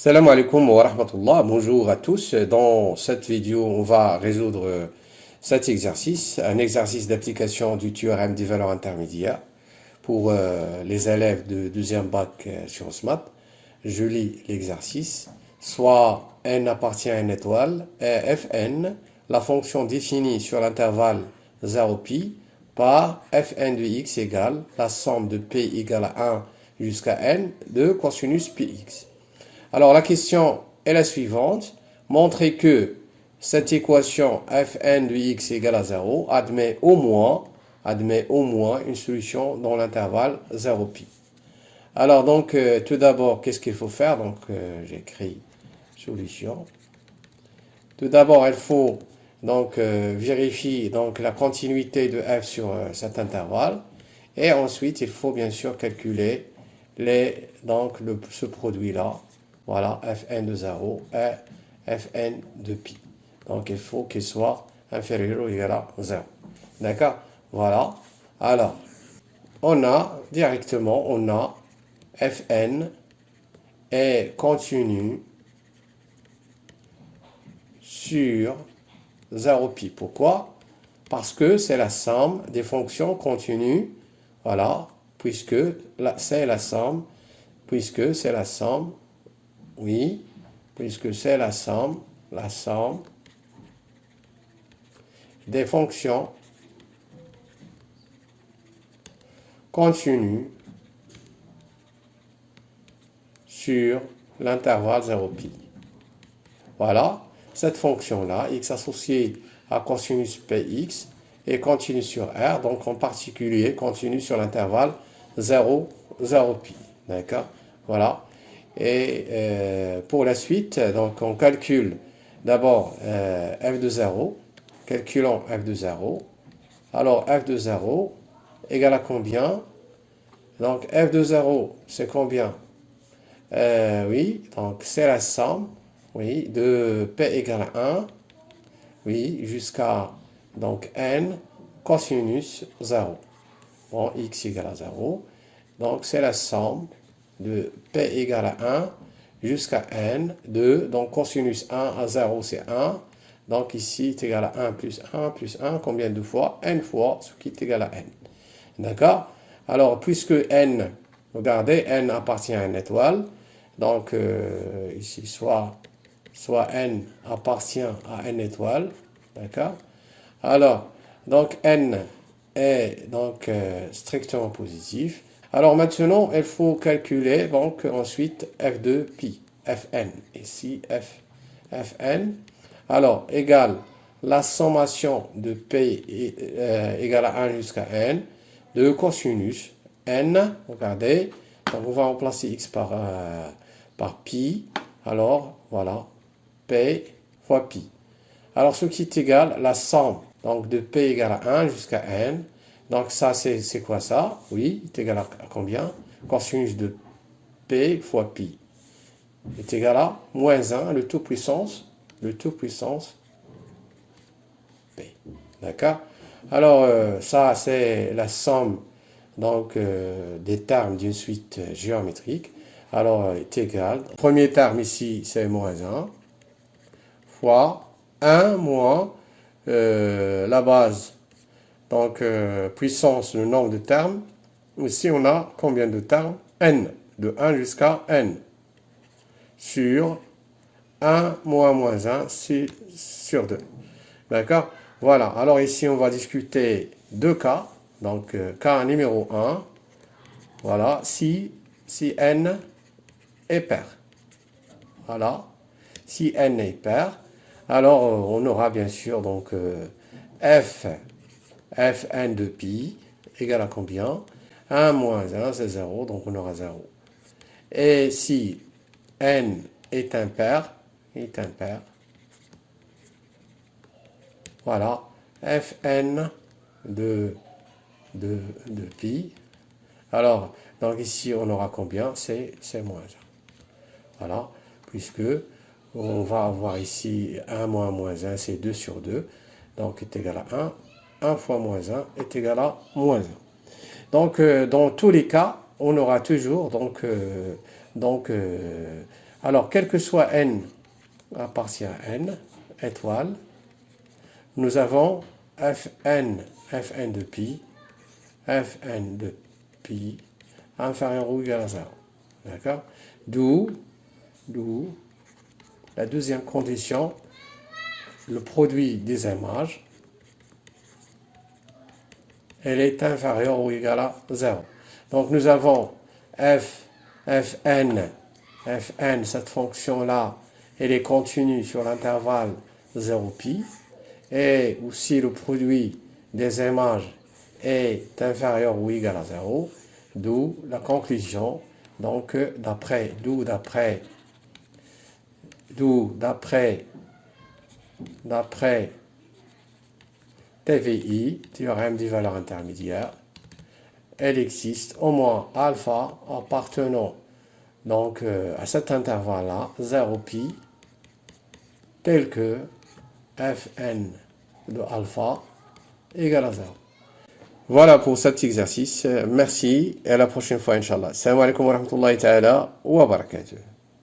Salam alaikum wa rahmatullah, bonjour à tous. Dans cette vidéo, on va résoudre cet exercice, un exercice d'application du théorème des valeurs intermédiaires pour les élèves de deuxième bac sciences maths. Je lis l'exercice. Soit n appartient à une étoile, et fn, la fonction définie sur l'intervalle 0pi, par fn de x égale la somme de p égale à 1 jusqu'à n de cosinus px. Alors la question est la suivante. Montrer que cette équation fn de x égale à 0 admet au moins une solution dans l'intervalle 0pi. Alors donc tout d'abord, qu'est-ce qu'il faut faire? Donc j'écris solution. Tout d'abord, il faut donc vérifier donc la continuité de f sur cet intervalle, et ensuite il faut bien sûr calculer ce produit là. Voilà, fn de 0 et fn de pi. Donc, il faut qu'il soit inférieur ou égal à 0. D'accord? Voilà. Alors, on a fn est continu sur 0 pi. Pourquoi? Parce que c'est la somme des fonctions continues. Voilà, puisque c'est la somme, oui, puisque c'est la somme des fonctions continues sur l'intervalle 0pi. Voilà, cette fonction-là, x associée à cosinus px, est continue sur R, donc en particulier continue sur l'intervalle 0, 0pi. D'accord? Voilà. Et pour la suite, donc on calcule d'abord f de 0. Calculons f de 0. Alors f de 0 égale à combien? Donc f de 0, c'est combien? Oui, donc c'est la somme, oui, de p égale à 1, oui, jusqu'à donc n cosinus 0. Bon, x égale à 0. Donc c'est la somme de p égale à 1 jusqu'à n de, donc cosinus 1 à 0 c'est 1, donc ici est égal à 1 plus 1, combien de fois? N fois, ce qui est égal à n. D'accord? Alors, puisque n, regardez, n appartient à une étoile, donc ici, soit n appartient à une étoile, d'accord? Alors, donc n est donc strictement positif. Alors maintenant, il faut calculer donc ensuite f de pi, fn. Ici, fn. Alors, égale la sommation de p égale à 1 jusqu'à n de cosinus n. Regardez, donc on va remplacer x par pi. Alors, voilà, p fois pi. Alors, ce qui est égal la somme donc de p égale à 1 jusqu'à n. Donc ça, c'est quoi ça? Oui, est égal à combien? Cosinus de p fois pi est égal à moins 1, le tout puissance p. D'accord? Alors, ça, c'est la somme donc, des termes d'une suite géométrique. Alors, est égal. Le premier terme ici, c'est moins 1 fois 1 moins la base. Donc, puissance, le nombre de termes. Ici, on a combien de termes? N, de 1 jusqu'à n. Sur 1 moins 1 sur 2. D'accord? Voilà. Alors, ici, on va discuter deux cas. Donc, cas numéro 1. Voilà. Si n est pair. Voilà. Si n est pair, alors on aura bien sûr donc fn de pi égale à combien? 1 moins 1, c'est 0, donc on aura 0. Et si n est impair, voilà, fn de pi, alors, donc ici on aura combien? C'est moins 1. Voilà, puisque on va avoir ici 1 moins 1, c'est 2 sur 2, donc est égal à 1. 1 fois moins 1 est égal à moins 1. Donc, dans tous les cas, on aura toujours Alors, quel que soit n appartient à n, étoile, nous avons fn de pi, inférieur ou égal à 0. D'accord? D'où la deuxième condition, le produit des images, elle est inférieure ou égale à 0. Donc nous avons fn, cette fonction-là, elle est continue sur l'intervalle 0pi, et aussi le produit des images est inférieur ou égal à 0, d'où la conclusion, donc d'après TVI, théorème des valeurs intermédiaires, elle existe au moins alpha appartenant donc à cet intervalle-là, 0pi, tel que fn de alpha égale à 0. Voilà pour cet exercice. Merci et à la prochaine fois, Inch'Allah. Assalamu alaikum wa rahmatullahi ta'ala wa barakatuh.